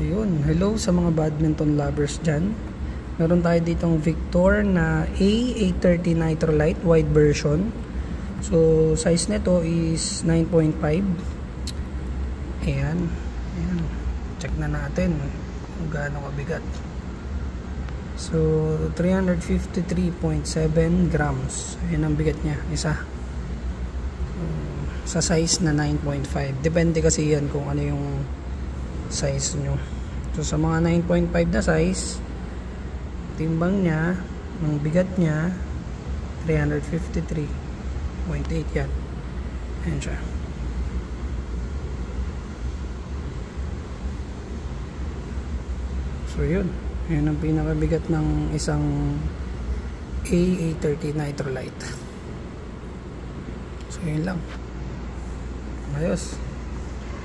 Ayun, hello sa mga badminton lovers dyan. Meron tayo ditong Victor na A830 Nitrolite wide version. So size nito is 9.5. Ayan. Check na natin kung gaano kabigat. So 353.7 grams. Ayan ang bigat niya, isa. Sa size na 9.5. Depende kasi yan kung ano yung size nyo. So sa mga 9.5 na size, timbang nya, ang bigat nya 353.8 yan. Ayan siya. So yun, yun ang pinakabigat ng isang A830 Nitrolite. So yun lang. Ayos.